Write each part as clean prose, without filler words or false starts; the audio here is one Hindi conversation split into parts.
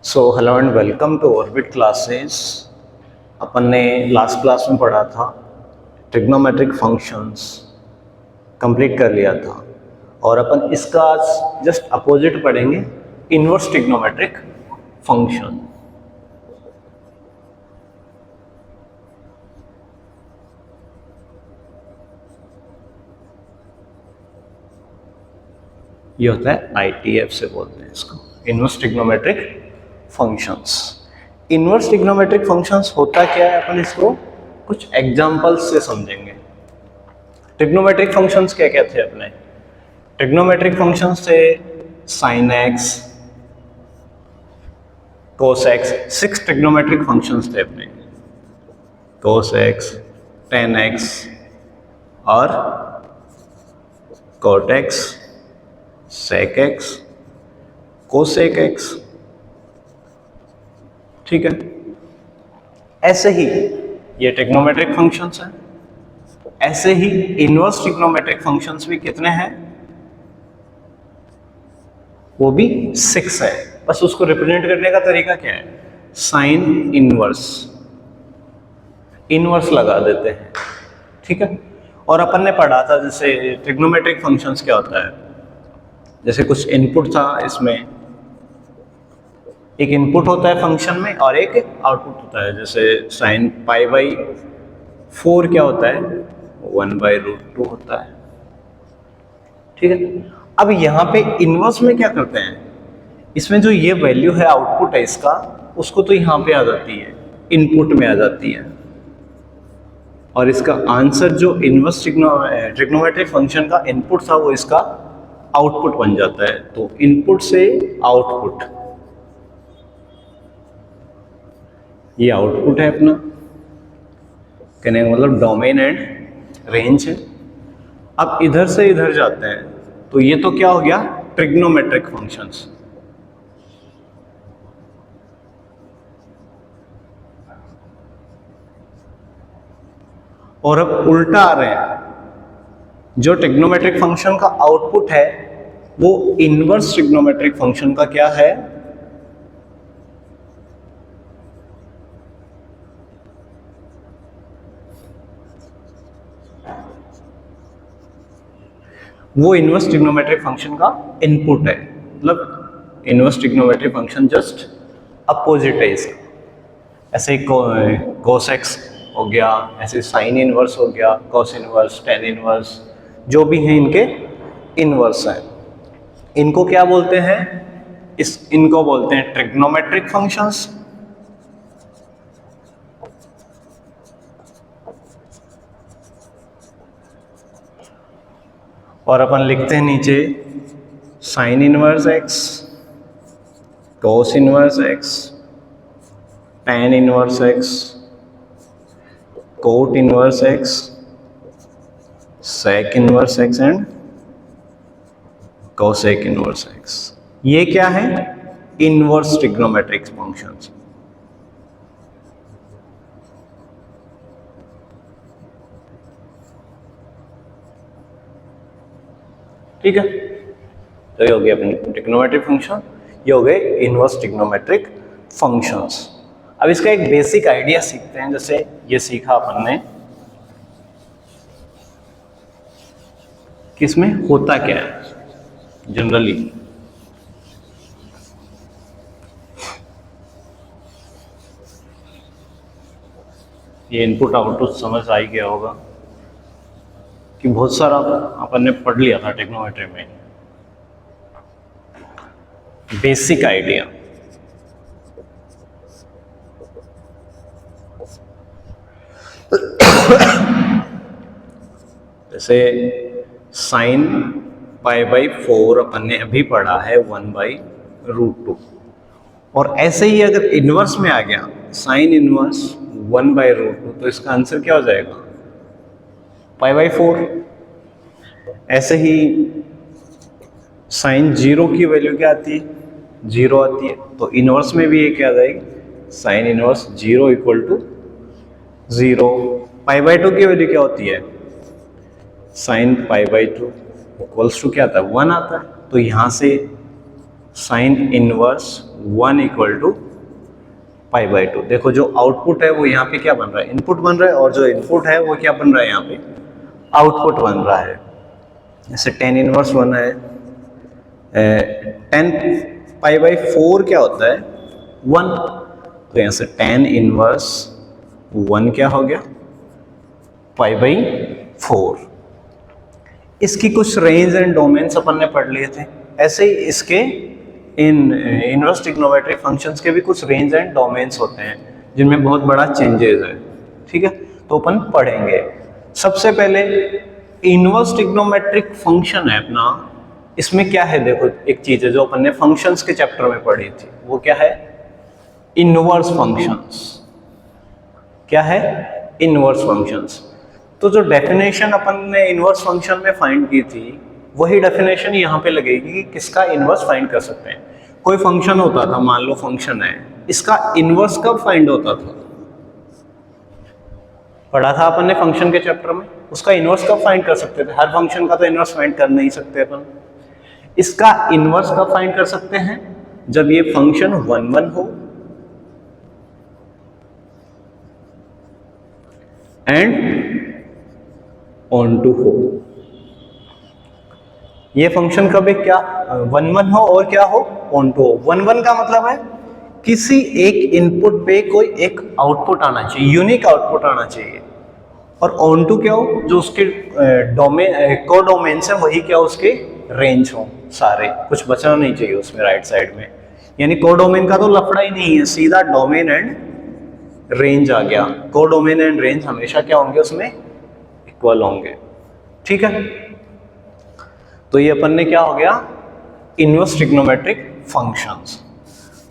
So hello and welcome to Orbit classes. अपन ने लास्ट क्लास में पढ़ा था ट्रिग्नोमेट्रिक फंक्शंस, कंप्लीट कर लिया था और अपन इसका आज जस्ट अपोजिट पढ़ेंगे, इनवर्स ट्रिग्नोमेट्रिक फंक्शन। ये होता है ITF से बोलते हैं इसको, inverse trigonometric functions. Inverse trigonometric functions होता क्या है, अपन इसको कुछ एग्जांपल्स से समझेंगे। ट्रिग्नोमेट्रिक फंक्शंस क्या क्या थे अपने? ट्रिग्नोमेट्रिक फंक्शंस थे sine x, cos x. 6 trigonometric functions थे अपने, कोस एक्स, टेन एक्स और cot x, sec x, cosec x. ठीक है, ऐसे ही ये ट्रिग्नोमेट्रिक फंक्शंस हैं। ऐसे ही इनवर्स ट्रिग्नोमेट्रिक फंक्शंस भी कितने हैं? वो भी 6 है। बस उसको रिप्रेजेंट करने का तरीका क्या है? साइन इनवर्स, इनवर्स लगा देते हैं। ठीक है, और अपन ने पढ़ा था जैसे ट्रिग्नोमेट्रिक फंक्शंस क्या होता है, जैसे कुछ इनपुट था, इसमें एक इनपुट होता है फंक्शन में और एक आउटपुट होता है। जैसे साइन पाई बाई 4 क्या होता है? 1/√2 होता है। ठीक है, अब यहाँ पे इनवर्स में क्या करते हैं, इसमें जो ये वैल्यू है, आउटपुट है इसका, उसको तो यहाँ पे आ जाती है, इनपुट में आ जाती है, और इसका आंसर जो इनवर्स ट्रिग्नोमेट्रिक फंक्शन का इनपुट था वो इसका आउटपुट बन जाता है। तो इनपुट से आउटपुट, ये आउटपुट है अपना, कहने का मतलब डोमेन एंड रेंज है। अब इधर से इधर जाते हैं तो ये तो क्या हो गया? Trigonometric functions. और अब उल्टा आ रहे हैं, जो ट्रिग्नोमेट्रिक फंक्शन का आउटपुट है वो इनवर्स ट्रिग्नोमेट्रिक फंक्शन का क्या है? वो इनवर्स ट्रिग्नोमेट्रिक फंक्शन का इनपुट है। मतलब inverse trigonometric function just opposite है इसका। ऐसे कोस एक्स हो गया, ऐसे साइन इनवर्स हो गया, कॉस इनवर्स, टेन इनवर्स, जो भी हैं इनके इनवर्स हैं। इनको क्या बोलते हैं? इनको बोलते हैं ट्रिग्नोमेट्रिक फंक्शंस। और अपन लिखते हैं नीचे sine inverse x, cos inverse x, tan inverse x, cot inverse x, sec inverse x and cosec inverse x. ये क्या है? Inverse trigonometric functions. ठीक है, तो ये हो गया अपनी ट्रिग्नोमेट्रिक फंक्शन, ये हो गए इनवर्स ट्रिग्नोमेट्रिक फंक्शंस। अब इसका एक बेसिक आइडिया सीखते हैं। जैसे ये सीखा अपन ने कि इसमें होता क्या है जनरली। ये इनपुट आउटपुट समझ आ ही गया होगा कि बहुत सारा अपन ने पढ़ लिया था ट्रिग्नोमेट्री में। बेसिक आइडिया, जैसे साइन पाई बाई 4 अपन ने अभी पढ़ा है 1/√2, और ऐसे ही अगर इनवर्स में आ गया साइन इनवर्स 1/√2 तो इसका आंसर क्या हो जाएगा? π/4। ऐसे ही साइन 0 की वैल्यू क्या आती है? 0 आती है, तो इनवर्स में भी ये क्या आ जाएगी? Sine inverse 0 = 0। π/2 की वैल्यू क्या होती है? साइन π/2 = क्या आता है? 1 आता है। तो यहाँ से sine inverse 1 equal to pi by 2। देखो जो आउटपुट है वो यहाँ पे क्या बन रहा है, इनपुट बन रहा है, और जो इनपुट है वो क्या बन रहा है, यहाँ पे आउटपुट बन रहा है। जैसे टेन इनवर्स 1 है, 10 पाई बाई 4 क्या होता है, 1। तो यहाँ से टेन इनवर्स 1 क्या हो गया, पाई बाई 4। इसकी कुछ रेंज एंड डोमेन्स अपन ने पढ़ लिए थे। ऐसे ही इसके इन इनवर्स ट्रिग्नोमेट्रिक फंक्शंस के भी कुछ रेंज एंड डोमेन्स होते हैं जिनमें बहुत बड़ा चेंजेस है। ठीक है, तो अपन पढ़ेंगे। सबसे पहले इनवर्स ट्रिग्नोमेट्रिक फंक्शन है अपना, इसमें क्या है, देखो एक चीज है जो अपन ने फंक्शंस के चैप्टर में पढ़ी थी, वो क्या है, इनवर्स फंक्शंस। क्या है, इनवर्स फंक्शंस। तो जो डेफिनेशन अपन ने इनवर्स फंक्शन में फाइंड की थी, वही डेफिनेशन यहाँ पे लगेगी कि किसका इनवर्स फाइंड कर सकते हैं। कोई फंक्शन होता था, मान लो फंक्शन है, इसका इनवर्स कब फाइंड होता था, पढ़ा था अपन ने फंक्शन के चैप्टर में। उसका इनवर्स कब फाइंड कर सकते थे, हर फंक्शन का तो इनवर्स फाइंड कर नहीं सकते अपन। इसका इनवर्स कब फाइंड कर सकते हैं, जब ये फंक्शन 1 1 हो एंड ऑन टू हो। ये फंक्शन कब एक क्या 1 1 हो और क्या हो, ऑन टू हो। 1 1 का मतलब है किसी एक इनपुट पे कोई एक आउटपुट आना चाहिए, यूनिक आउटपुट आना चाहिए। और ऑन टू क्या हो, जो उसके डोमेन को डोमेन्स है वही क्या उसके रेंज हो सारे, कुछ बचना नहीं चाहिए उसमें राइट साइड में। यानी को डोमेन का तो लफड़ा ही नहीं है, सीधा डोमेन एंड रेंज आ गया। को डोमेन एंड रेंज हमेशा क्या होंगे, उसमें इक्वल होंगे। ठीक है, तो ये अपन ने क्या हो गया, इनवर्स ट्रिग्नोमेट्रिक फंक्शंस।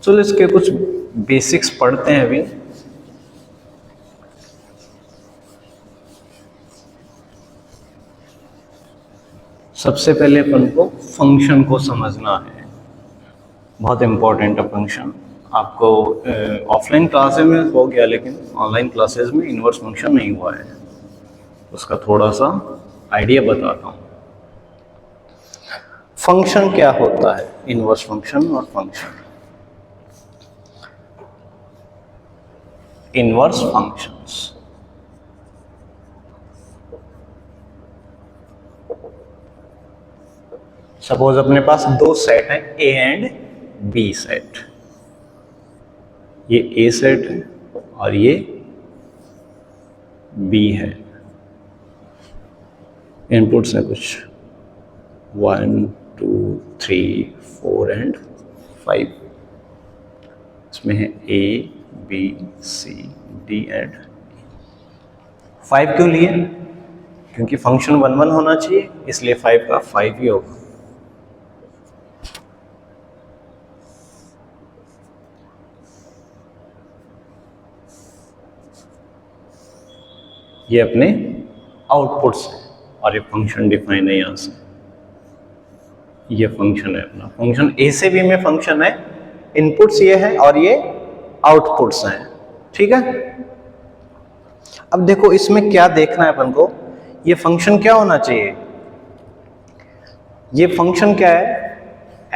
चलो इसके कुछ बेसिक्स पढ़ते हैं अभी। सबसे पहले अपन को फंक्शन को समझना है, बहुत इंपॉर्टेंट है फंक्शन। आपको ऑफलाइन क्लासेस में हो गया, लेकिन ऑनलाइन क्लासेस में इनवर्स फंक्शन नहीं हुआ है, उसका थोड़ा सा आइडिया बताता हूँ। फंक्शन क्या होता है, इनवर्स फंक्शन और फंक्शन। इनवर्स फंक्शंस, सपोज अपने पास दो सेट है, ए एंड बी सेट। ये ए सेट है और ये बी है। इनपुट्स है कुछ 1 2 3 4 एंड 5। इसमें है A B C D and 5 क्यों लिए, क्योंकि फंक्शन 1 1 होना चाहिए, इसलिए 5 का 5 ही होगा। ये अपने आउटपुट्स है और ये फंक्शन डिफाइन है यहाँ से। ये फंक्शन है अपना, फंक्शन ए से बी में फंक्शन है, इनपुट्स ये है और ये आउटपुट्स हैं। ठीक है, अब देखो इसमें क्या देखना है अपन को, ये फंक्शन क्या होना चाहिए। ये फंक्शन क्या है,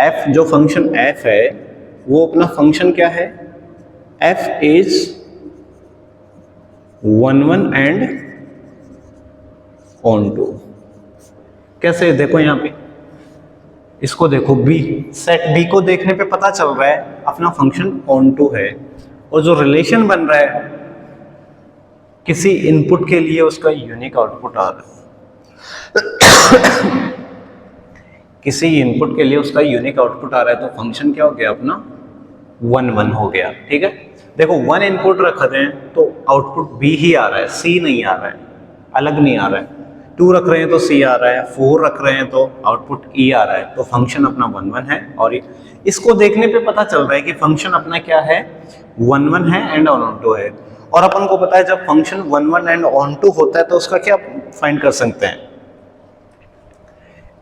f, जो फंक्शन f है वो अपना फंक्शन क्या है, f is 1 1 and onto. कैसे, देखो यहाँ पे इसको देखो, b सेट b को देखने पे पता चल रहा है अपना फंक्शन ऑन टू है, और जो रिलेशन बन रहा है किसी इनपुट के लिए उसका यूनिक आउटपुट आ रहा है। किसी इनपुट के लिए उसका यूनिक आउटपुट आ रहा है, तो फंक्शन क्या हो गया अपना 1 1 हो गया। ठीक है, देखो 1 इनपुट रखते हैं तो आउटपुट b ही आ रहा है, c नहीं आ रहा है, अलग नहीं आ रहा है। 2 रख रहे हैं तो c आ रहा है, 4 रख रहे हैं तो आउटपुट e आ रहा है। तो फंक्शन अपना 1 1 है, और इसको देखने पे पता चल रहा है कि फंक्शन अपना क्या है, 1 1 है एंड ऑन टू है। और अपन को पता है जब फंक्शन 1 1 एंड ऑन टू होता है तो उसका क्या फाइंड कर सकते हैं,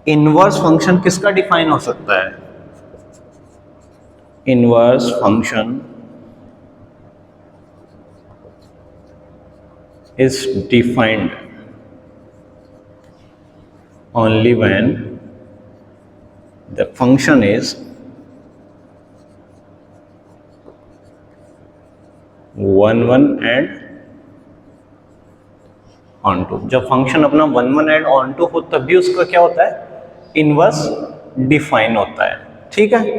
इनवर्स फंक्शन किसका डिफाइन हो सकता है, inverse function is defined only when the function is 1 1 and onto. जब फंक्शन अपना 1 1 एंड ऑन टू हो तब भी उसका क्या होता है, इनवर्स डिफाइन होता है। ठीक है,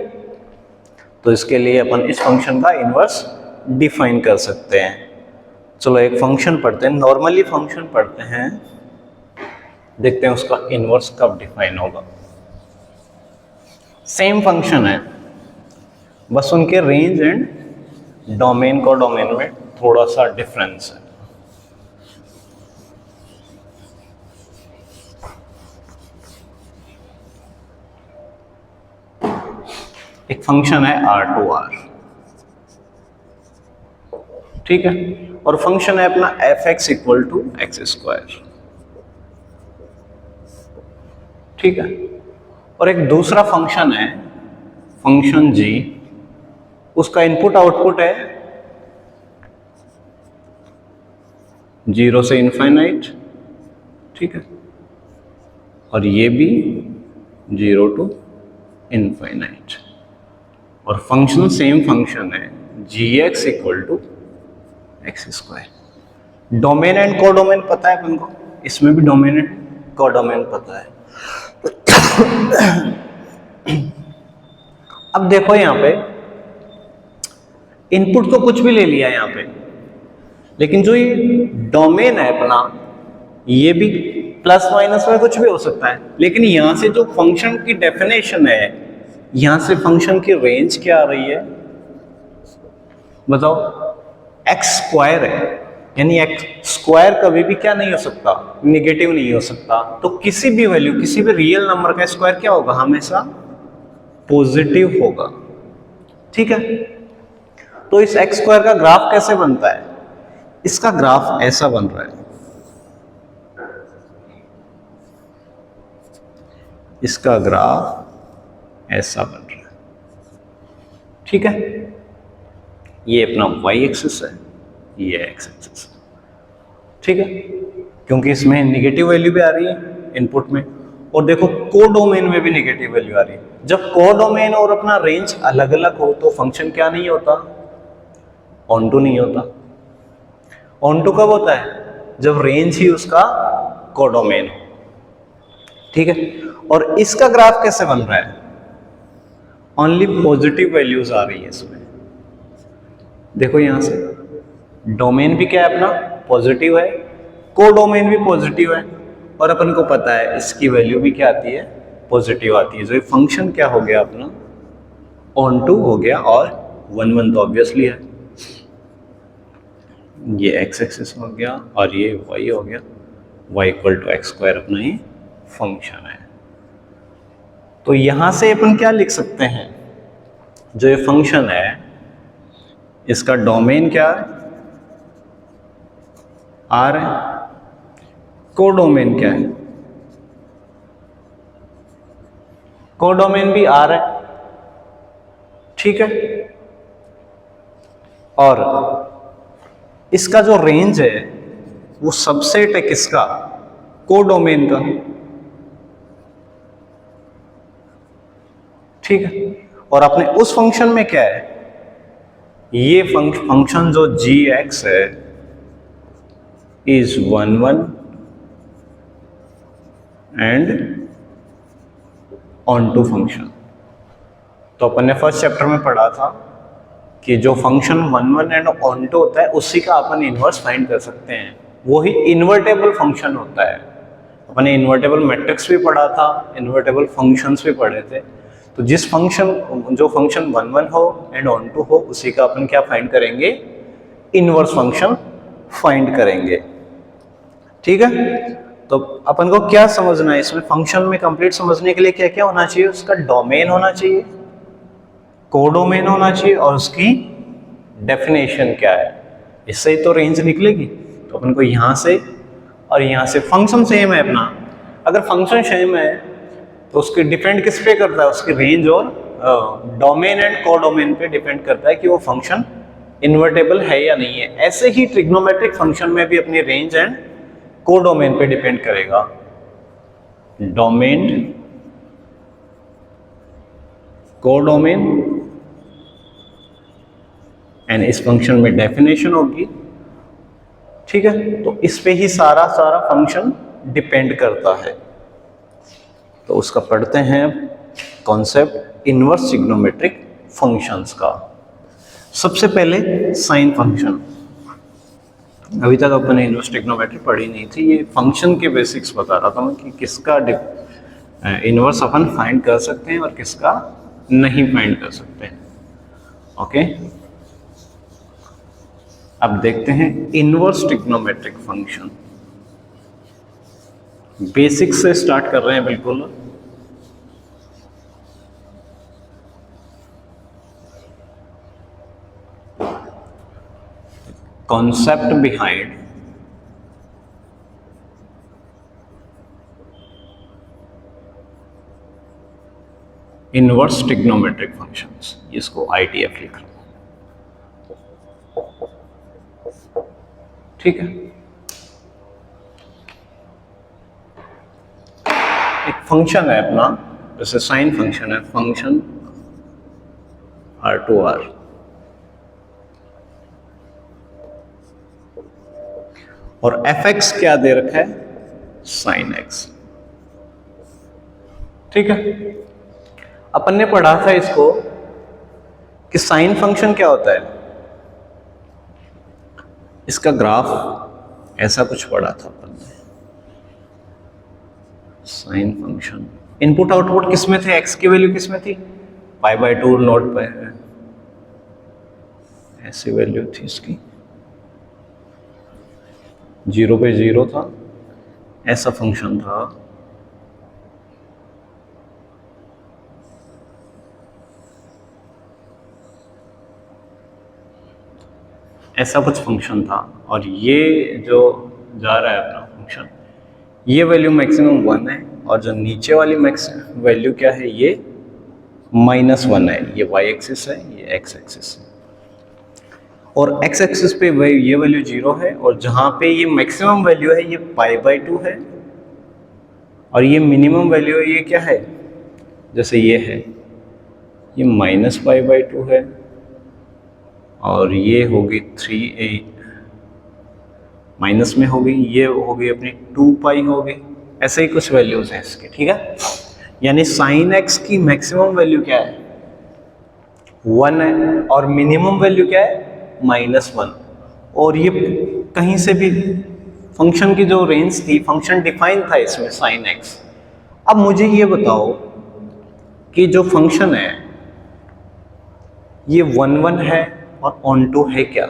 तो इसके लिए अपन इस फंक्शन का इनवर्स डिफाइन कर सकते हैं। चलो एक फंक्शन पढ़ते हैं, नॉर्मली फंक्शन पढ़ते हैं, देखते हैं उसका इनवर्स कब डिफाइन होगा। सेम फंक्शन है, बस उनके रेंज एंड डोमेन को डोमेन में थोड़ा सा डिफरेंस है। एक फंक्शन है R2R, ठीक है, और फंक्शन है अपना f(x) = x², ठीक है, और एक दूसरा फंक्शन है फंक्शन g, उसका इनपुट आउटपुट है 0 से इनफाइनाइट, ठीक है, और ये भी 0 to इनफाइनाइट, और फंक्शन सेम फंक्शन है gx = x²। Domain and codomain पता है अपन को, इसमें भी डोमेन एंड कोडोमेन पता है। अब देखो यहां पे इनपुट तो कुछ भी ले लिया यहां पे, लेकिन जो ये डोमेन है अपना, ये भी प्लस माइनस में कुछ भी हो सकता है, लेकिन यहां से जो फंक्शन की डेफिनेशन है, यहां से फंक्शन की रेंज क्या आ रही है बताओ, x² है, यानी x² कभी भी क्या नहीं हो सकता, निगेटिव नहीं हो सकता। तो किसी भी वैल्यू, किसी भी रियल नंबर का स्क्वायर क्या होगा, हमेशा पॉजिटिव होगा। ठीक है, तो इस x² का ग्राफ कैसे बनता है, इसका ग्राफ ऐसा बन रहा है, इसका ग्राफ ऐसा बन रहा है, ठीक है, ये अपना y एक्सिस है, ये x एक्सिस है, ठीक है, क्योंकि इसमें निगेटिव वैल्यू भी आ रही है इनपुट में, और देखो कोडोमेन में भी निगेटिव वैल्यू आ रही है। जब कोडोमेन और अपना रेंज अलग अलग हो तो फंक्शन क्या नहीं होता, ऑन टू नहीं होता। ऑन टू कब होता है, जब रेंज ही उसका कोडोमेन हो, ठीक है। और इसका ग्राफ कैसे बन रहा है, ओनली पॉजिटिव वैल्यूज आ रही है इसमें, देखो यहां से डोमेन भी क्या है अपना पॉजिटिव है, कोडोमेन भी पॉजिटिव है, और अपन को पता है इसकी वैल्यू भी क्या आती है, पॉजिटिव आती है। जो ये फंक्शन क्या हो गया अपना, ऑन टू हो गया, और 1 1 तो ऑब्वियसली है, ये x एक्सिस हो गया और ये y हो गया, y = x² अपना ही फंक्शन है। तो यहां से अपन क्या लिख सकते हैं, जो ये फंक्शन है इसका डोमेन क्या है, R है, कोडोमेन क्या है, कोडोमेन भी R है, ठीक है, और इसका जो रेंज है वो सबसेट है किसका, कोडोमेन का, ठीक है। और अपने उस फंक्शन में क्या है, ये फंक्शन जो gx है is 1 1 and onto function. तो अपन ने फर्स्ट चैप्टर में पढ़ा था कि जो फंक्शन 1 1 एंड ऑन टू होता है उसी का अपन इनवर्स फाइंड कर सकते हैं, वही इन्वर्टेबल फंक्शन होता है। अपन ने इन्वर्टेबल मैट्रिक्स भी पढ़ा था, इन्वर्टेबल फंक्शंस भी पढ़े थे। तो जो फंक्शन 1 1 हो एंड ऑन टू हो, उसी का अपन क्या फाइंड करेंगे, इनवर्स फंक्शन फाइंड करेंगे, ठीक है। तो अपन को क्या समझना है इसमें, फंक्शन में कंप्लीट समझने के लिए क्या क्या होना चाहिए, उसका डोमेन होना चाहिए, कोडोमेन होना चाहिए, और उसकी डेफिनेशन क्या है, इससे ही तो रेंज निकलेगी। तो अपन को यहाँ से और यहाँ से, फंक्शन सेम है अपना, अगर फंक्शन सेम है तो उसके डिपेंड किस पे करता है, उसकी रेंज और डोमेन एंड कोडोमेन पे डिपेंड करता है कि वो फंक्शन इन्वर्टेबल है या नहीं है। ऐसे ही ट्रिग्नोमेट्रिक फंक्शन में भी अपनी रेंज एंड कोडोमेन पे डिपेंड करेगा, डोमेन कोडोमेन एंड इस फंक्शन में डेफिनेशन होगी, ठीक है। तो इस पे ही सारा फंक्शन डिपेंड करता है। तो उसका पढ़ते हैं कॉन्सेप्ट इनवर्स ट्रिग्नोमेट्रिक फंक्शंस का। सबसे पहले साइन फंक्शन। अभी तक अपन ने इनवर्स ट्रिग्नोमेट्री पढ़ी नहीं थी, ये फंक्शन के बेसिक्स बता रहा था मैं कि किसका इनवर्स अपन फाइंड कर सकते हैं और किसका नहीं फाइंड कर सकते हैं। ओके, अब देखते हैं इनवर्स ट्रिग्नोमेट्रिक फंक्शन। बेसिक्स से स्टार्ट कर रहे हैं बिल्कुल। concept behind inverse trigonometric functions, इसको ITF लिख रहा हूं, ठीक है। एक फंक्शन है अपना, जैसे साइन फंक्शन है, फंक्शन R2R, और fx क्या दे रखा है, sin x, ठीक है। अपन ने पढ़ा था इसको कि साइन फंक्शन क्या होता है, इसका ग्राफ ऐसा कुछ पढ़ा था अपन ने। साइन फंक्शन इनपुट आउटपुट किस में थे, x की वैल्यू किस में थी, π/2 नॉट पाई, ऐसी वैल्यू थी इसकी, 0 पे 0 था, ऐसा फंक्शन था। ऐसा कुछ फंक्शन था, और ये जो जा रहा है अपना फंक्शन, ये वैल्यू मैक्सिमम 1 है, और जो नीचे वाली मैक्सिमम वैल्यू क्या है, ये -1 है। ये y एक्सिस है, ये x एक्सिस है, और x एक्सिस पे ये वैल्यू 0 है, और जहाँ पे ये मैक्सिमम वैल्यू है ये π/2 है, और ये मिनिमम वैल्यू है, ये क्या है, जैसे ये है, ये -π/2 है, और ये होगी 3a माइनस में होगी, ये होगी अपनी 2π होगी, ऐसे ही कुछ वैल्यूज हैं इसके, ठीक है। यानी साइन x की मैक्सिमम वैल्यू क्या है, 1 है, और मिनिमम वैल्यू क्या है, -1, और ये कहीं से भी फंक्शन की जो रेंज थी, फंक्शन डिफाइन था इसमें साइन x। अब मुझे ये बताओ कि जो फंक्शन है ये 1 है और ऑन टू है क्या,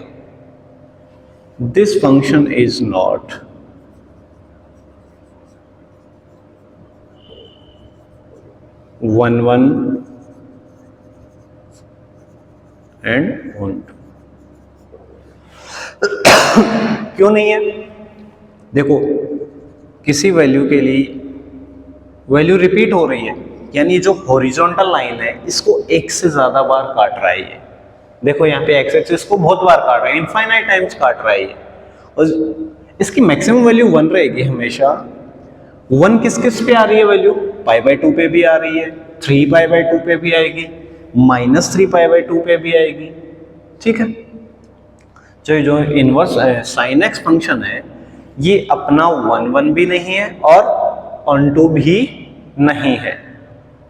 this function is not one and onto. क्यों नहीं है, देखो किसी वैल्यू के लिए वैल्यू रिपीट हो रही है, यानी जो हॉरिजॉन्टल लाइन है इसको एक से ज्यादा बार काट रहा है ये। देखो यहाँ पे एक्स एक्सिस को बहुत बार काट रहा है, इनफाइनाइट टाइम्स काट रहा है ये, और इसकी मैक्सिमम वैल्यू 1 रहेगी हमेशा। 1 किस किस पे आ रही है वैल्यू, π/2 पे भी आ रही है, 3π/2 पे भी आएगी, -3π/2 पे भी आएगी, ठीक है। जो इनवर्स साइन एक्स फंक्शन है ये अपना 1 भी नहीं है और ऑन टू भी नहीं है।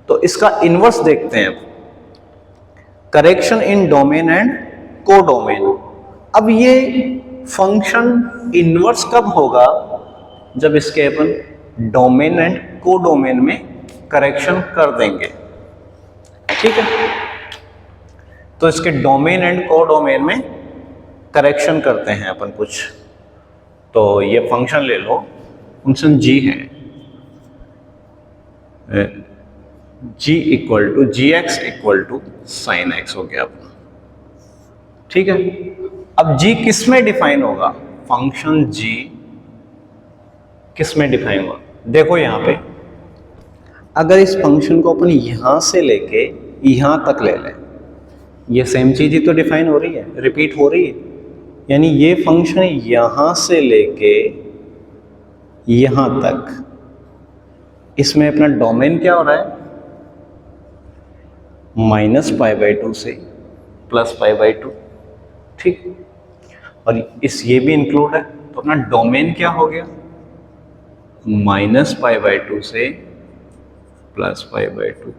तो इसका इनवर्स देखते हैं, correction in domain and codomain. अब ये फंक्शन इनवर्स कब होगा, जब इसके अपन डोमेन एंड कोडोमेन में करेक्शन कर देंगे, ठीक है। तो इसके डोमेन एंड कोडोमेन में करेक्शन करते हैं अपन कुछ। तो ये फंक्शन ले लो, फंक्शन g है, g equal to gx equal to sine x हो गया अपना, ठीक है। अब g किस में डिफाइन होगा, फंक्शन g किस में डिफाइन होगा, देखो यहाँ पे अगर इस फंक्शन को अपन यहां से लेके यहां तक ले लें, ये सेम चीज ही तो डिफाइन हो रही है, रिपीट हो रही है, यानी ये फंक्शन यहां से लेके यहां तक, इसमें अपना डोमेन क्या हो रहा है, -π/2 से +π/2, ठीक, और इस ये भी इंक्लूड है, तो अपना डोमेन क्या हो गया, -π/2 से +π/2,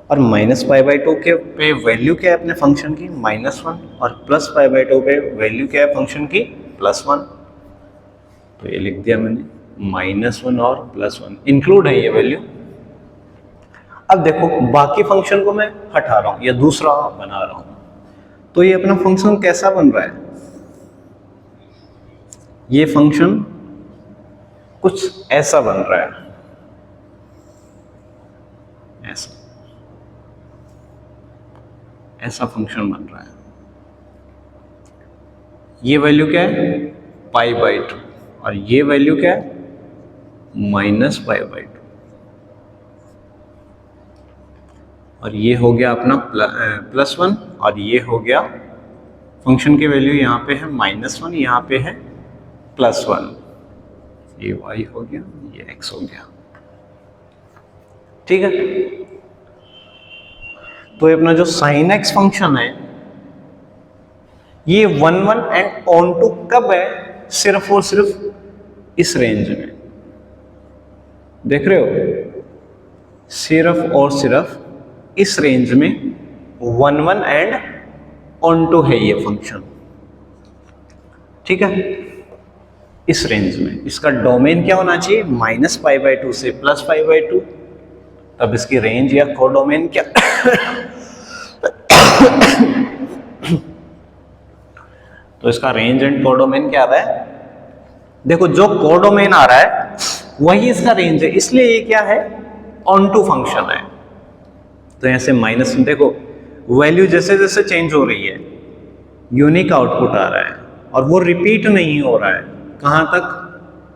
और -π/2 के पे वैल्यू क्या है अपने फंक्शन की, -1, और +π/2 पे वैल्यू क्या है फंक्शन की, +1। तो ये लिख दिया मैंने, -1 और +1 इंक्लूड है ये वैल्यू। अब देखो बाकी फंक्शन को मैं हटा रहा हूं या दूसरा बना रहा हूं, तो ये अपना फंक्शन कैसा बन रहा है, ये फंक्शन कुछ ऐसा बन रहा है, ऐसा फंक्शन बन रहा है। ये वैल्यू क्या है, π/2, और ये वैल्यू क्या है, -π/2, और ये हो गया अपना +1, और ये हो गया फंक्शन की वैल्यू, यहाँ पे है -1, यहाँ पे है +1, ये y हो गया, ये x हो गया। ठीक है, तो ये अपना जो sin x फंक्शन है, ये 1 1 एंड ऑन टू कब है, सिर्फ और सिर्फ इस रेंज में, देख रहे हो, सिर्फ और सिर्फ इस रेंज में 1 1 एंड ऑन टू है ये फंक्शन। ठीक है, इस रेंज में इसका डोमेन क्या होना चाहिए, -π/2 से +π/2, तब इसकी रेंज या कोडोमेन क्या तो इसका रेंज एंड कोडोमेन क्या आ रहा है, देखो जो कोडोमेन आ रहा है वही इसका रेंज है, इसलिए ये क्या है, ऑन टू फंक्शन है। तो ऐसे माइनस, देखो वैल्यू जैसे जैसे चेंज हो रही है यूनिक आउटपुट आ रहा है, और वो रिपीट नहीं हो रहा है, कहाँ तक,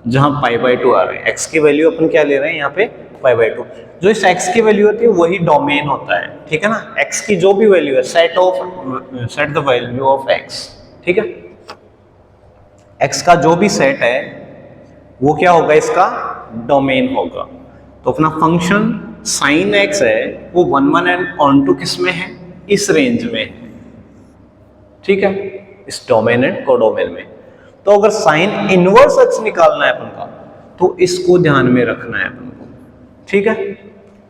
जहां π/2 आ रहा है। x की वैल्यू अपन क्या ले रहे हैं यहाँ पे, π/2, जो इस x की वैल्यू होती है वही डोमेन होता है। ठीक है ना, x की जो भी वैल्यू है, set the value of x, ठीक है, x का जो भी सेट है वो क्या होगा, इसका डोमेन होगा। तो अपना फंक्शन sin x है वो 1 1 एंड ऑन टू किस में है, इस रेंज में है। ठीक है, इस डोमेन एंड कोडोमेन में। तो अगर साइन इनवर्स x निकालना है अपन का, तो इसको ध्यान में रखना है अपन को। ठीक है,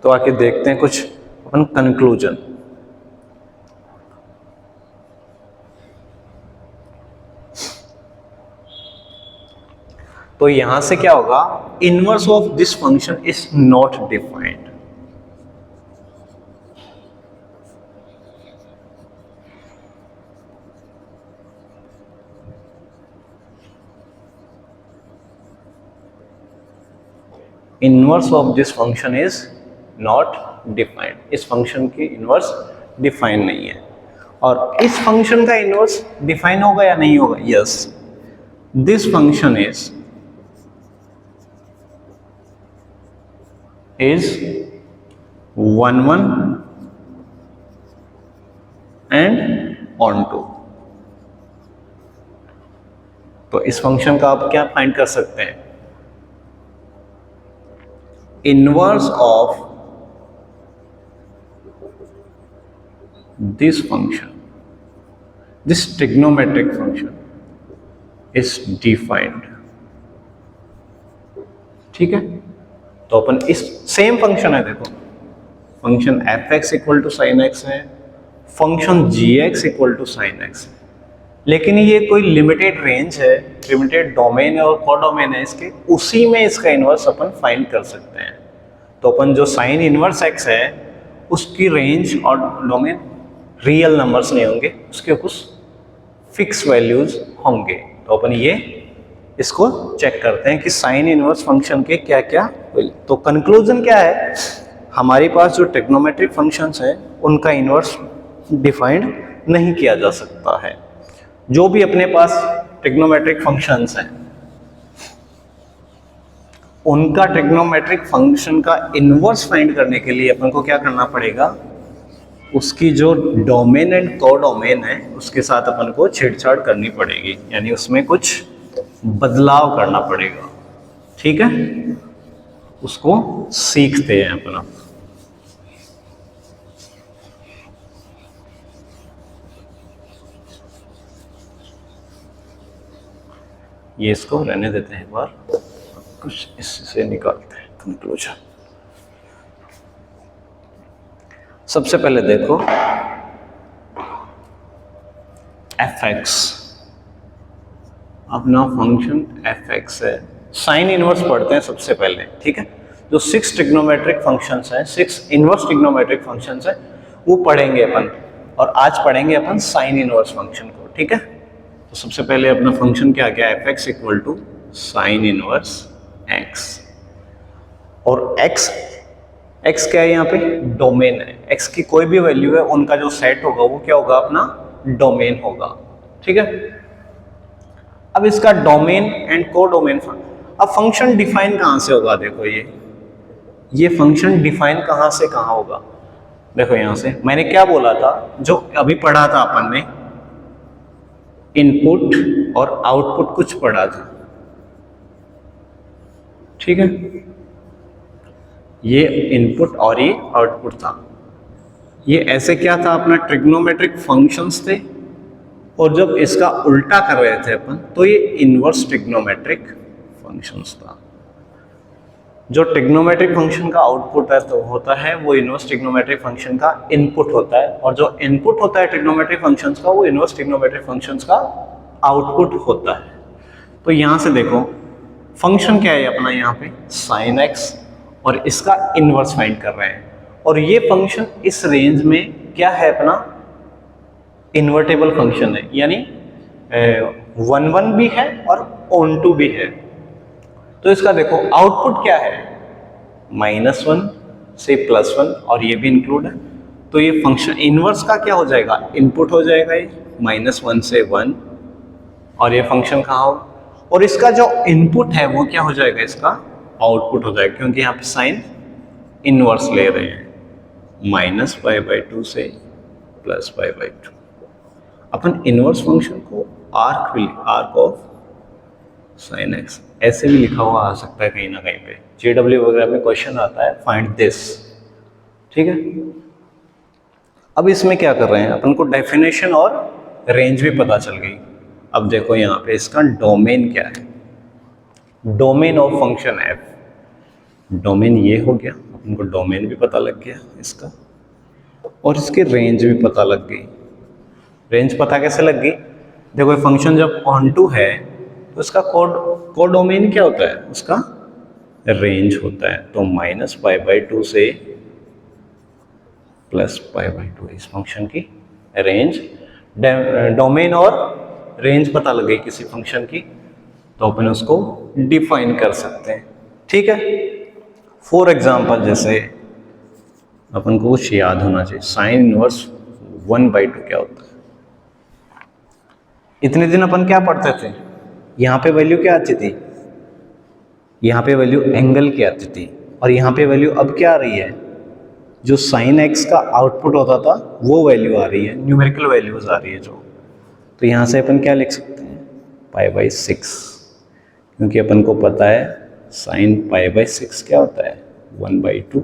तो आके देखते हैं कुछ अपन कंक्लूजन। तो यहां से क्या होगा, inverse of this function is not defined. Inverse of this function is not defined. इस फंक्शन की इनवर्स डिफाइन नहीं है। और इस फंक्शन का इनवर्स डिफाइन होगा या नहीं होगा, yes, this function is 1 1 and onto. तो इस फंक्शन का आप क्या फाइंड कर सकते हैं, inverse of this function, this trigonometric function is defined. ठीक है, तो अपन इस सेम फंक्शन है, देखो function f(x) equal to sine X है, function g(x) equal to sine X है, लेकिन ये कोई लिमिटेड रेंज है, लिमिटेड डोमेन है और कोडोमेन है इसके, उसी में इसका इनवर्स अपन फाइंड कर सकते हैं। तो अपन जो साइन इनवर्स x है उसकी रेंज और डोमेन रियल नंबर्स नहीं होंगे, उसके कुछ फिक्स वैल्यूज होंगे। तो अपन ये इसको चेक करते हैं कि साइन इनवर्स फंक्शन के क्या क्या। तो कंक्लूजन क्या है, हमारे पास जो ट्रिग्नोमेट्रिक फंक्शंस हैं उनका इनवर्स डिफाइंड नहीं किया जा सकता है। जो भी अपने पास ट्रिग्नोमेट्रिक फंक्शंस हैं उनका ट्रिग्नोमेट्रिक फंक्शन का इनवर्स फाइंड करने के लिए अपन को क्या करना पड़ेगा, उसकी जो डोमेन एंड कोडोमेन है उसके साथ अपन को छेड़छाड़ करनी पड़ेगी, यानी उसमें कुछ बदलाव करना पड़ेगा। ठीक है, उसको सीखते हैं अपना। ये इसको रहने देते हैं एक बार, कुछ इससे निकालते हैं कंक्लूजन। सबसे पहले देखो fx, अपना फंक्शन fx है, साइन इनवर्स पढ़ते हैं सबसे पहले, ठीक है। जो 6 ट्रिग्नोमेट्रिक फंक्शंस हैं, 6 इनवर्स ट्रिग्नोमेट्रिक फंक्शंस हैं, वो पढ़ेंगे अपन, और आज पढ़ेंगे अपन साइन इनवर्स फंक्शन को, ठीक है। तो सबसे पहले अपना फंक्शन क्या गया, fx equal to sine inverse x, और x क्या है यहाँ पे, डोमेन है। x की कोई भी वैल्यू है, उनका जो सेट होगा वो क्या होगा, अपना डोमेन होगा, ठीक है। अब इसका डोमेन एंड को डोमेन, अब फंक्शन डिफाइन कहां से होगा, देखो ये फंक्शन डिफाइन कहां से कहां होगा, देखो यहां से मैंने क्या बोला था, जो अभी पढ़ा था अपन ने, इनपुट और आउटपुट कुछ पढ़ा था, ठीक है। ये इनपुट और ये आउटपुट था, ये ऐसे क्या था, अपना ट्रिग्नोमेट्रिक फंक्शंस थे, और जब इसका उल्टा कर रहे थे अपन तो ये इनवर्स ट्रिग्नोमेट्रिक फंक्शंस था। जो ट्रिग्नोमेट्रिक फंक्शन का आउटपुट है तो होता है वो इनवर्स ट्रिग्नोमेट्रिक फंक्शन का इनपुट होता है, और जो इनपुट होता है ट्रिग्नोमेट्रिक फंक्शंस का वो इनवर्स ट्रिग्नोमेट्रिक फंक्शंस का आउटपुट होता है। तो यहां से देखो फंक्शन क्या है अपना, यहाँ पे साइन एक्स, और इसका इनवर्स फाइंड कर रहे हैं, और ये फंक्शन इस रेंज में क्या है, अपना इन्वर्टेबल फंक्शन है, यानी 1 भी है और ऑन टू भी है। तो इसका देखो आउटपुट क्या है, -1 से +1, और ये भी इंक्लूड है। तो ये फंक्शन इनवर्स का क्या हो जाएगा, इनपुट हो जाएगा, ये -1 से 1, और ये फंक्शन कहाँ हो, और इसका जो इनपुट है वो क्या हो जाएगा, इसका आउटपुट हो जाएगा, क्योंकि यहाँ पे साइन इनवर्स ले रहे हैं, -π/2 से +π/2। अपन इनवर्स फंक्शन को आर्क ऑफ साइन एक्स ऐसे भी लिखा हुआ आ सकता है कहीं ना कहीं पे, JW वगैरह में क्वेश्चन आता है, फाइंड दिस, ठीक है। अब इसमें क्या कर रहे हैं, अपन को डेफिनेशन और रेंज भी पता चल गई। अब देखो यहाँ पे इसका डोमेन क्या है, domain of function f, domain ये हो गया, अपन को डोमेन भी पता लग गया इसका, और इसकी रेंज भी पता लग गई। रेंज पता कैसे लग गई, देखो फंक्शन जब ऑन टू है तो उसका कोड डोमेन क्या होता है, उसका रेंज होता है। तो -π/2 से +π/2 इस फंक्शन की रेंज, डोमेन और रेंज पता लग गई किसी फंक्शन की, तो अपन उसको डिफाइन कर सकते हैं, ठीक है। फॉर एग्जाम्पल जैसे अपन को कुछ याद होना चाहिए, साइन इनवर्स 1/2 क्या होता है। इतने दिन अपन क्या पढ़ते थे, यहाँ पे वैल्यू क्या आती थी, यहाँ पे वैल्यू एंगल की आती थी, और यहाँ पे वैल्यू अब क्या आ रही है, जो साइन एक्स का आउटपुट होता था वो वैल्यू आ रही है, न्यूमेरिकल वैल्यूज आ रही है जो। तो यहाँ से अपन क्या लिख सकते हैं, π/6, क्योंकि अपन को पता है साइन π/6 क्या होता है, 1/2,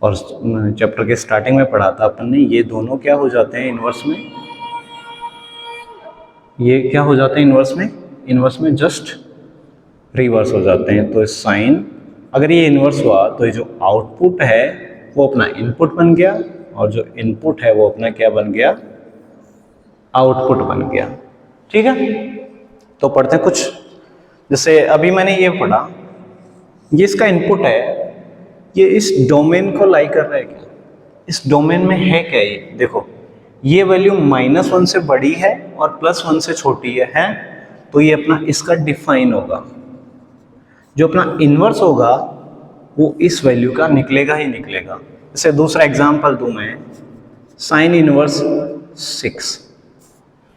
और चैप्टर के स्टार्टिंग में पढ़ा था अपन ने, ये दोनों क्या हो जाते हैं इनवर्स में, ये क्या हो जाते हैं इनवर्स में जस्ट रिवर्स हो जाते हैं। तो साइन अगर ये इनवर्स हुआ तो ये जो आउटपुट है वो अपना इनपुट बन गया, और जो इनपुट है वो अपना क्या बन गया, आउटपुट बन गया, ठीक है। तो पढ़ते हैं कुछ, जैसे अभी मैंने ये पढ़ा, ये इसका इनपुट है, ये इस डोमेन को लाई कर रहा है क्या, इस डोमेन में है क्या, ये देखो ये वैल्यू -1 से बड़ी है और +1 से छोटी है, तो ये अपना इसका डिफाइन होगा। जो अपना इनवर्स होगा वो इस वैल्यू का निकलेगा ही निकलेगा। जैसे दूसरा एग्जांपल दूं मैं, साइन इनवर्स 6,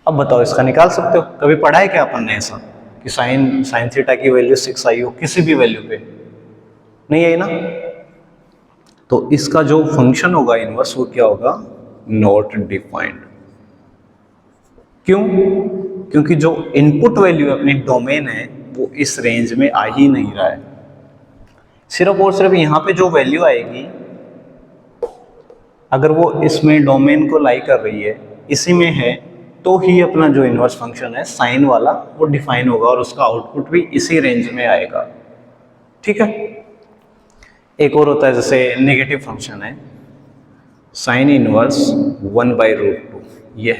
अब बताओ इसका निकाल सकते हो, कभी पढ़ा है क्या अपन ने ऐसा कि साइन थीटा की वैल्यू 6 आई हो किसी भी वैल्यू पे, नहीं आई ना। तो इसका जो फंक्शन होगा इनवर्स वो क्या होगा, नॉट डिफाइंड। क्यों, क्योंकि जो इनपुट वैल्यू अपनी डोमेन है वो इस रेंज में आ ही नहीं रहा है। सिर्फ और सिर्फ यहाँ पे जो वैल्यू आएगी, अगर वो इसमें डोमेन को लाई कर रही है, इसी में है, तो ही अपना जो इनवर्स फंक्शन है साइन वाला वो डिफाइन होगा और उसका आउटपुट भी इसी रेंज में आएगा। ठीक है। एक और होता है जैसे नेगेटिव फंक्शन है साइन इनवर्स 1/√2, ये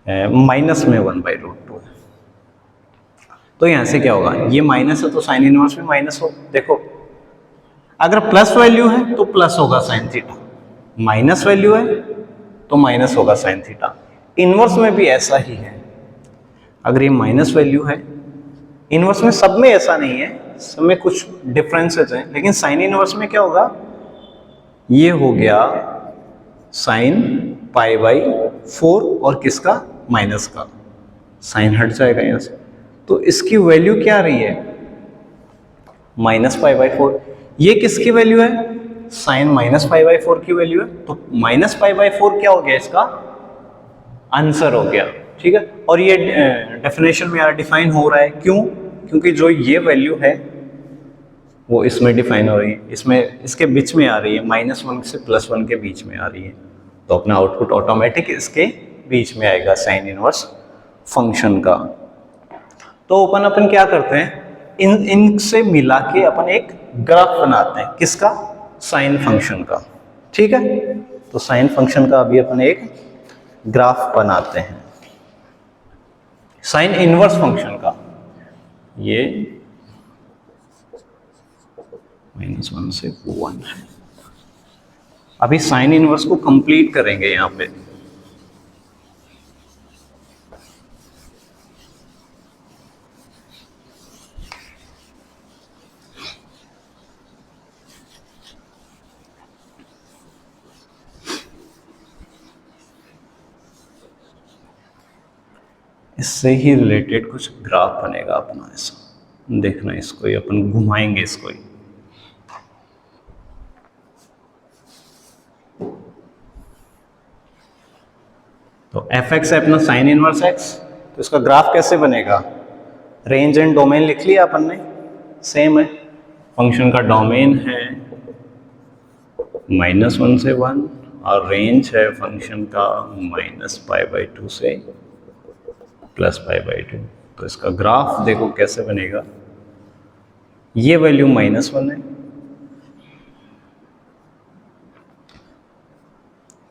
है माइनस में 1/√2। तो यहां से क्या होगा, ये माइनस है तो साइन इनवर्स भी माइनस हो। देखो अगर प्लस वैल्यू है तो प्लस होगा साइन थीटा, माइनस वैल्यू है तो माइनस होगा साइन थीटा। इनवर्स में भी ऐसा ही है, अगर ये माइनस वैल्यू है, इनवर्स में सब में ऐसा नहीं है, सब में कुछ डिफरेंसेस हैं, लेकिन साइन इनवर्स में क्या होगा, ये हो गया साइन π/4 और किसका, माइनस का, साइन हट जाएगा यहां से, तो इसकी वैल्यू क्या आ रही है, -π/4। ये किसकी वैल्यू है, साइन -π/4 की वैल्यू है, तो -π/4 क्या हो गया, इसका आंसर हो गया। ठीक है। और ये डेफिनेशन में यार डिफाइन हो रहा है, क्यों, क्योंकि जो ये वैल्यू है वो इसमें डिफाइन हो रही है, इसमें इसके बीच में आ रही है, -1 से +1 के बीच में आ रही है, तो अपना आउटपुट ऑटोमेटिक इसके बीच में आएगा साइन इनवर्स फंक्शन का। तो अपन क्या करते हैं, इनसे मिला के अपन एक ग्राफ बनाते हैं, किसका, साइन फंक्शन का। ठीक है। तो साइन फंक्शन का अभी अपन एक ग्राफ बनाते हैं साइन इनवर्स फंक्शन का। ये -1 से 1 है। अभी साइन इनवर्स को कंप्लीट करेंगे यहां पे। इससे ही रिलेटेड कुछ ग्राफ बनेगा अपना, ऐसा देखना, इसको ही अपन घुमाएंगे, इसको ही। तो f(x) है अपना साइन इनवर्स x, तो इसका ग्राफ कैसे बनेगा, रेंज एंड डोमेन लिख लिया अपन ने, सेम है, फंक्शन का डोमेन है -1 से 1 और रेंज है फंक्शन का -π/2 से +π/2। तो इसका ग्राफ देखो कैसे बनेगा, ये वैल्यू -1 है,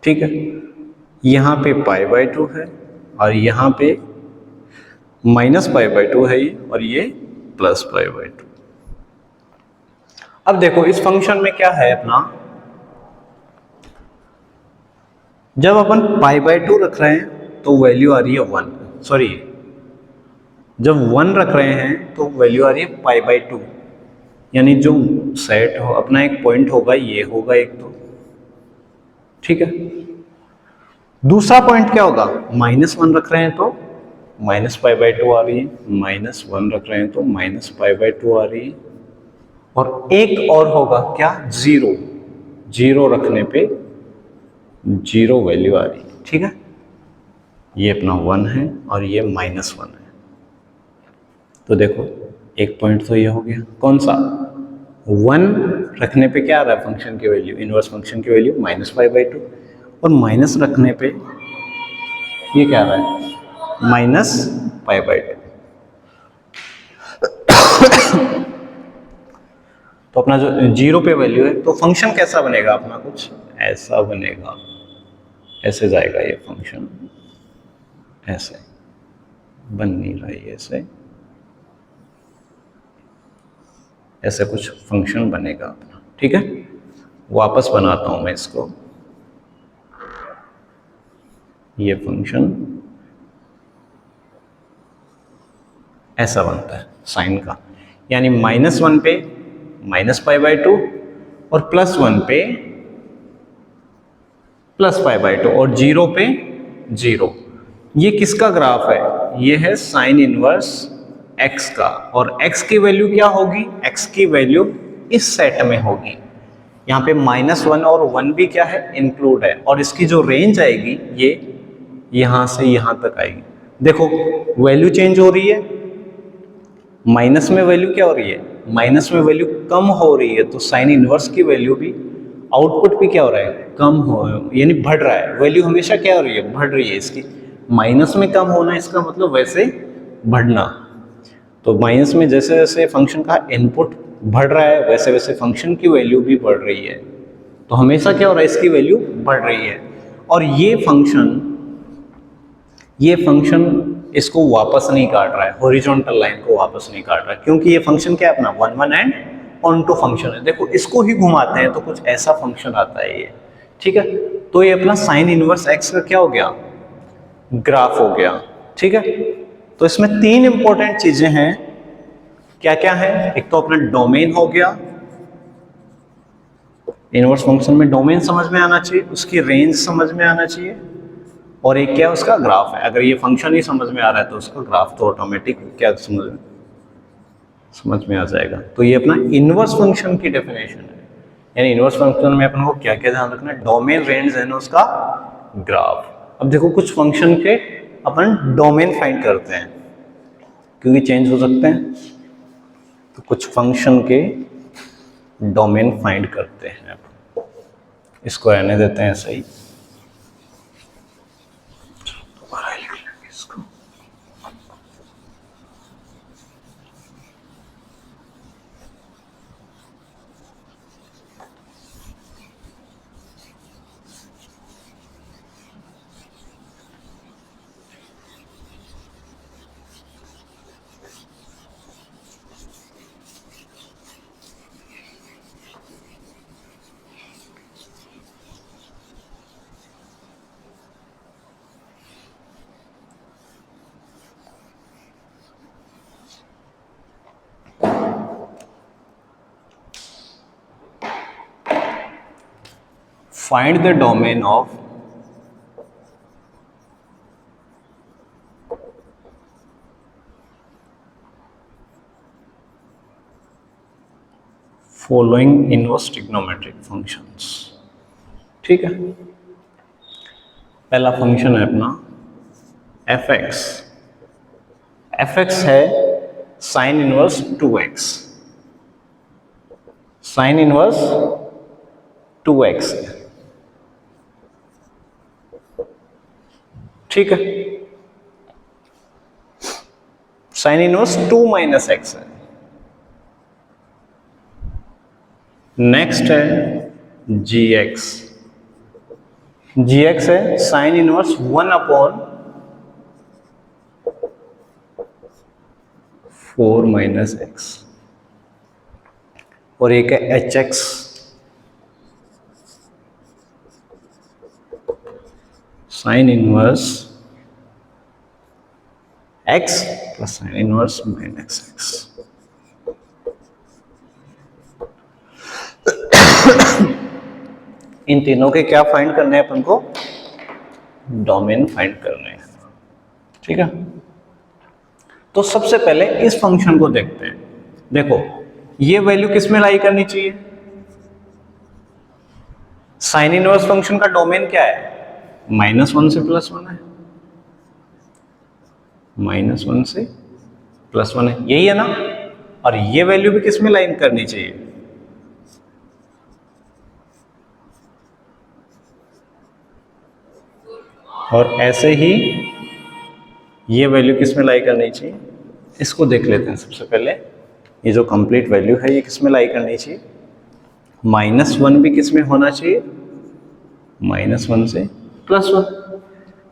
ठीक है, यहाँ पे π/2 है और यहाँ पे -π/2 है ये, और ये +π/2। अब देखो इस फंक्शन में क्या है अपना, जब अपन π/2 रख रहे हैं तो वैल्यू आ रही है 1, सॉरी जब 1 रख रहे हैं तो वैल्यू आ रही है π/2, यानी जो सेट हो अपना एक पॉइंट होगा, ये होगा एक, तो ठीक है। दूसरा पॉइंट क्या होगा, -1 रख रहे हैं तो -π/2 आ रही है, -1 रख रहे हैं तो -π/2 आ रही है, और एक और होगा क्या, 0 रखने पे 0 वैल्यू आ रही है। ठीक है, ये अपना 1 है और ये -1 है। तो देखो एक पॉइंट तो ये हो गया, कौन सा, 1 रखने पे क्या आ रहा है फंक्शन की वैल्यू, इनवर्स फंक्शन की वैल्यू -π/2, और माइनस रखने पे ये क्या आ रहा है, -π/2। तो अपना जो 0 पे वैल्यू है, तो फंक्शन कैसा बनेगा अपना, कुछ ऐसा बनेगा, ऐसे जाएगा ये फंक्शन, ऐसे बन नहीं रहा है, ऐसे कुछ फंक्शन बनेगा अपना। ठीक है, वापस बनाता हूं मैं इसको, ये फंक्शन ऐसा बनता है साइन का, यानी -1 पे -π/2 और +1 पे +π/2 और 0 पे 0। ये किसका ग्राफ है, ये है साइन इनवर्स x का, और x की वैल्यू क्या होगी, x की वैल्यू इस सेट में होगी, यहाँ पे -1 और 1 भी क्या है, इंक्लूड है, और इसकी जो रेंज आएगी ये यहाँ से यहाँ तक आएगी। देखो वैल्यू चेंज हो रही है, माइनस में वैल्यू क्या हो रही है, माइनस में वैल्यू कम हो रही है, तो साइन इनवर्स की वैल्यू भी, आउटपुट भी क्या हो रहा है, कम हो, यानी बढ़ रहा है, वैल्यू हमेशा क्या हो रही है, बढ़ रही है इसकी। माइनस में कम होना इसका मतलब वैसे बढ़ना। तो माइनस में जैसे जैसे फंक्शन का इनपुट बढ़ रहा है वैसे वैसे फंक्शन की वैल्यू भी बढ़ रही है। तो हमेशा क्या हो रहा है, इसकी वैल्यू बढ़ रही है। और ये फंक्शन इसको वापस नहीं काट रहा है, हॉरिजॉन्टल लाइन को वापस नहीं काट रहा है, क्योंकि ये फंक्शन क्या है अपना 1 1 एंड ऑन टू फंक्शन है। देखो इसको ही घुमाते हैं तो कुछ ऐसा फंक्शन आता है ये, ठीक है। तो ये अपना साइन इनवर्स एक्स का क्या हो गया, ग्राफ हो गया, ठीक है। तो इसमें 3 इंपॉर्टेंट चीजें हैं, क्या क्या है, एक तो अपना डोमेन हो गया, इनवर्स फंक्शन में डोमेन समझ में आना चाहिए, उसकी रेंज समझ में आना चाहिए, और एक क्या उसका ग्राफ है। अगर ये फंक्शन ही समझ में आ रहा है तो उसका ग्राफ तो ऑटोमेटिक क्या समझ में आ जाएगा। तो ये अपना इनवर्स फंक्शन की डेफिनेशन है। यानी इनवर्स फंक्शन में अपन को क्या क्या ध्यान रखना है, डोमेन, रेंज एंड उसका ग्राफ। अब देखो कुछ फंक्शन के अपन डोमेन फाइंड करते हैं क्योंकि चेंज हो सकते हैं, तो कुछ फंक्शन के डोमेन फाइंड करते हैं। इसको रहने देते हैं सही, दोबारा लिख लेंगे इसको। Find the domain of following inverse trigonometric functions। ठीक है, पहला फंक्शन है अपना fx। fx है sine inverse 2x, sine inverse 2x है, ठीक है। साइन इनवर्स 2 माइनस एक्स है। नेक्स्ट है gx। gx है sine inverse 1 upon 4 minus X, और एक है hx, sine inverse x plus sine inverse minus X. इन तीनों के क्या फाइंड करने हैं अपन को, डोमेन फाइंड करने हैं, ठीक है। तो सबसे पहले इस फंक्शन को देखते हैं। देखो ये वैल्यू किस में लाई करनी चाहिए, साइन इनवर्स फंक्शन का डोमेन क्या है, -1 से +1 है, -1 से +1 है, यही है ना। और ये वैल्यू भी किस में लाइन करनी चाहिए, और ऐसे ही ये वैल्यू किस में लाई करनी चाहिए, इसको देख लेते हैं सबसे पहले। ये जो कंप्लीट वैल्यू है ये किस में लाई करनी चाहिए, -1 भी किस में होना चाहिए, -1 से +1,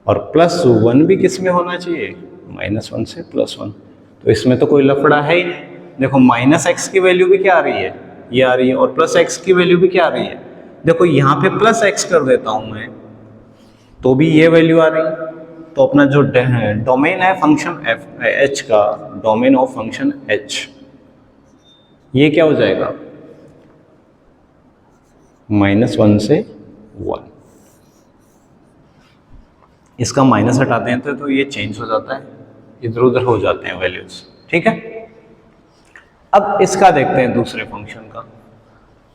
और +1 भी किस में होना चाहिए, -1 से +1। तो इसमें तो कोई लफड़ा है ही नहीं। देखो -x की वैल्यू भी क्या आ रही है, ये आ रही है, और +x की वैल्यू भी क्या आ रही है। देखो यहाँ पे +x कर देता हूं मैं तो भी ये वैल्यू आ रही है। तो अपना जो डोमेन है फंक्शन h का, डोमेन ऑफ फंक्शन h, ये क्या हो जाएगा, -1 से 1। इसका माइनस हटाते हैं तो ये चेंज हो जाता है, इधर उधर हो जाते हैं वैल्यूज, ठीक है। अब इसका देखते हैं दूसरे फंक्शन का,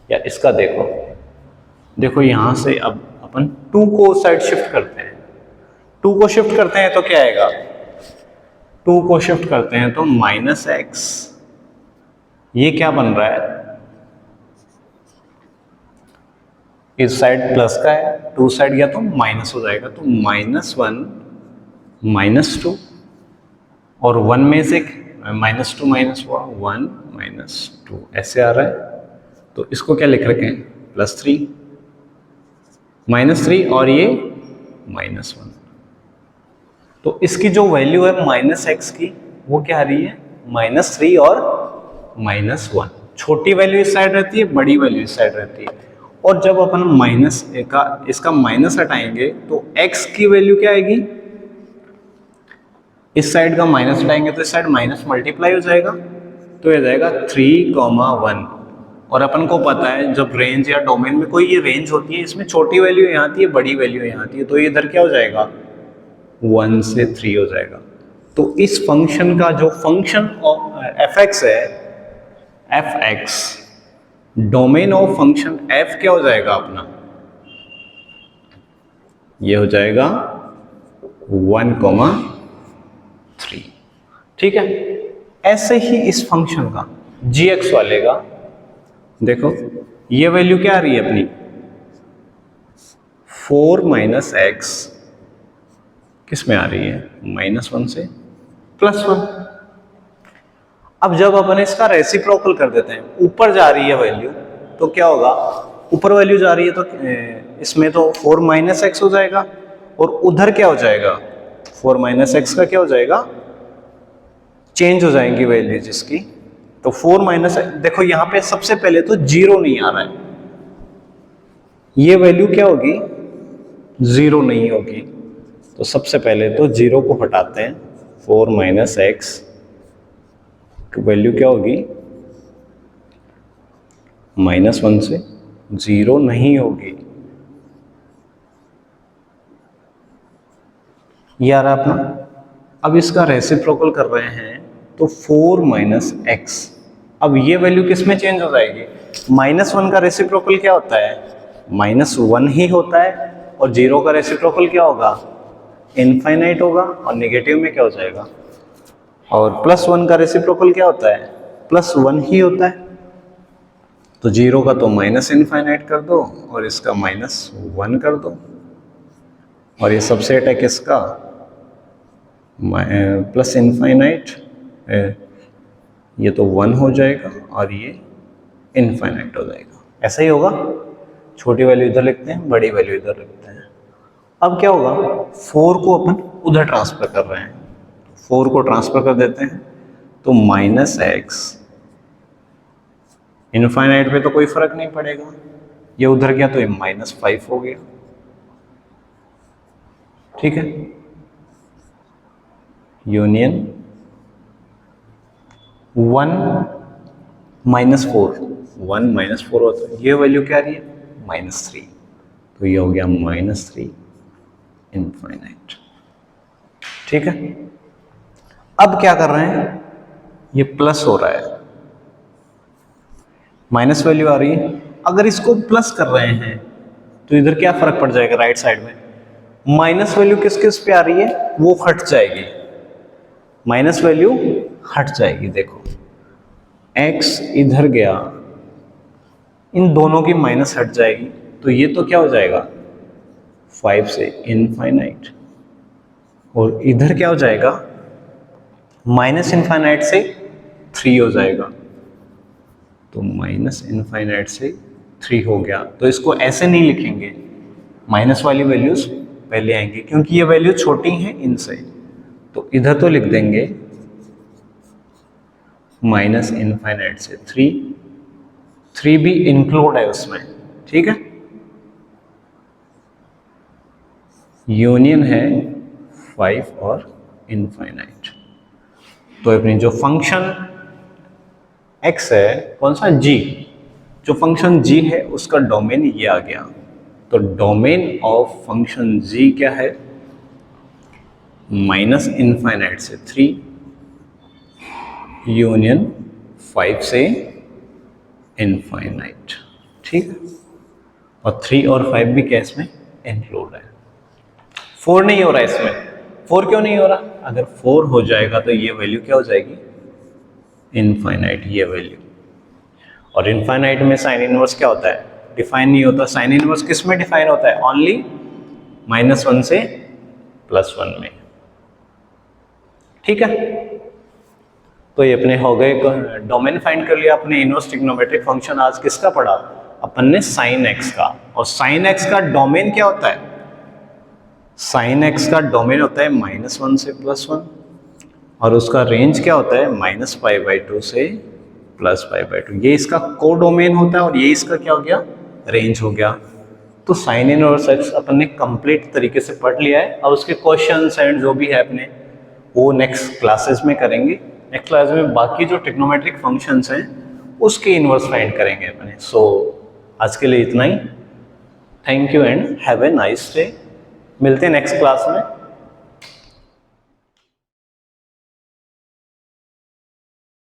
या इसका देखो यहां से अब अपन 2 को साइड शिफ्ट करते हैं। 2 को शिफ्ट करते हैं तो क्या आएगा, 2 को शिफ्ट करते हैं तो -x, ये क्या बन रहा है, इस साइड प्लस का है, टू साइड गया तो माइनस हो जाएगा, तो -1 -2 और 1 में से -2 माइनस हुआ 1 -2 ऐसे आ रहा है। तो इसको क्या लिख रखे हैं, +3 -3 और ये -1। तो इसकी जो वैल्यू है -x की वो क्या आ रही है, -3 और -1। छोटी वैल्यू इस साइड रहती है, बड़ी वैल्यू इस साइड रहती है। और जब अपन इसका माइनस हटाएंगे तो x की वैल्यू क्या आएगी, इस साइड का माइनस हटाएंगे तो इस साइड माइनस मल्टीप्लाई हो जाएगा, तो ये जाएगा 3,1। और अपन को पता है जब रेंज या डोमेन में कोई ये रेंज होती है, इसमें छोटी वैल्यू यहाँ आती है, बड़ी वैल्यू यहाँ आती है, तो ये इधर क्या हो जाएगा, 1 से 3 हो जाएगा। तो इस फंक्शन का जो फंक्शन f(x) है, f(x) domain of function f क्या हो जाएगा अपना, ये हो जाएगा 1,3। ठीक है। ऐसे ही इस फंक्शन का gx वाले का देखो, ये वैल्यू क्या आ रही है अपनी, 4 - x किस में आ रही है, -1 से +1। अब जब अपन इसका रेसिप्रोकल कर देते हैं, ऊपर जा रही है वैल्यू, तो क्या होगा, ऊपर वैल्यू जा रही है तो इसमें तो 4 - x हो जाएगा, और उधर क्या हो जाएगा, 4 - x का क्या हो जाएगा, चेंज हो जाएंगी वैल्यू जिसकी। तो 4 - देखो यहाँ पे सबसे पहले तो 0 नहीं आ रहा है, ये वैल्यू क्या होगी, 0 नहीं होगी। तो सबसे पहले तो 0 को हटाते हैं, 4 - x की वैल्यू क्या होगी, -1 से 0 नहीं होगी। ये आ रहा अपना। अब इसका रेसिप्रोकल कर रहे हैं तो 4 - x, अब ये वैल्यू किस में चेंज हो जाएगी, -1 का रेसिप्रोकल क्या होता है, -1 ही होता है, और 0 का रेसिप्रोकल क्या होगा, इनफाइनाइट होगा, और नेगेटिव में क्या हो जाएगा, और +1 का रेसिप्रोकल क्या होता है, +1 ही होता है। तो 0 का तो -इनफाइनाइट कर दो, और इसका -1 कर दो, और ये सबसेट है किसका, +इनफाइनाइट, ये तो 1 हो जाएगा और ये इनफाइनाइट हो जाएगा। ऐसा ही होगा, छोटी वैल्यू इधर लिखते हैं, बड़ी वैल्यू इधर लिखते हैं। अब क्या होगा, 4 को अपन उधर ट्रांसफर कर रहे हैं, 4 को ट्रांसफर कर देते हैं, तो -x, इनफाइनाइट पे तो कोई फर्क नहीं पड़ेगा, ये उधर गया तो ये -5 हो गया। ठीक है, यूनियन 1 - 4, 1 - 4 होता है, ये वैल्यू क्या आ रही है, -3, तो ये हो गया -3 इनफाइनाइट। ठीक है। अब क्या कर रहे हैं, ये प्लस हो रहा है, माइनस वैल्यू आ रही है, अगर इसको प्लस कर रहे हैं तो इधर क्या फर्क पड़ जाएगा, राइट साइड में माइनस वैल्यू किस किस पे आ रही है, वो हट जाएगी, माइनस वैल्यू हट जाएगी। देखो x इधर गया, इन दोनों की माइनस हट जाएगी, तो ये तो क्या हो जाएगा, 5 से इनफाइनाइट, और इधर क्या हो जाएगा, -इनफाइनाइट से 3 हो जाएगा, तो -इनफाइनाइट से 3 हो गया। तो इसको ऐसे नहीं लिखेंगे, माइनस वाली वैल्यूज पहले आएंगी, क्योंकि ये वैल्यू छोटी हैं इनसे, तो इधर तो लिख देंगे -इनफाइनाइट से 3 भी इंक्लूड है उसमें। ठीक है, यूनियन है 5 और इनफाइनाइट। तो अपनी जो फंक्शन x है, कौन सा, g, जो फंक्शन g है उसका डोमेन ये आ गया। तो डोमेन ऑफ फंक्शन g क्या है, -इनफाइनाइट से 3 यूनियन 5 से इनफाइनाइट। ठीक है, और 3 और 5 भी क्या इसमें इंक्लूड है। 4 नहीं हो रहा है इसमें, 4 क्यों नहीं हो रहा, अगर 4 हो जाएगा तो ये वैल्यू क्या हो जाएगी, इनफाइनाइट, ये वैल्यू। और इनफाइनाइट में साइन इनवर्स क्या होता है, डिफाइन नहीं होता। साइन इनवर्स किस में डिफाइन होता है? ओनली -1 से +1 में। ठीक है, तो ये अपने हो गए, डोमेन फाइंड कर लिया अपने इनवर्स ट्रिग्नोमेट्रिक फंक्शन। आज किसका पढ़ा? अपन ने साइन एक्स का। और साइन एक्स का डोमेन क्या होता है? साइन एक्स का डोमेन होता है -1 से +1, और उसका रेंज क्या होता है? -π/2 से +π/2। ये इसका कोडोमेन होता है और ये इसका क्या हो गया? रेंज हो गया। तो साइन इनवर्स एक्स अपन ने कंप्लीट तरीके से पढ़ लिया है। अब उसके क्वेश्चंस एंड जो भी है अपने, वो नेक्स्ट क्लासेस में करेंगे। नेक्स्ट क्लास में बाकी जो ट्रिग्नोमेट्रिक फंक्शंस हैं उसके इनवर्स फाइंड करेंगे अपने। सो आज के लिए इतना ही। Thank you and have a nice day. मिलते हैं नेक्स्ट क्लास में।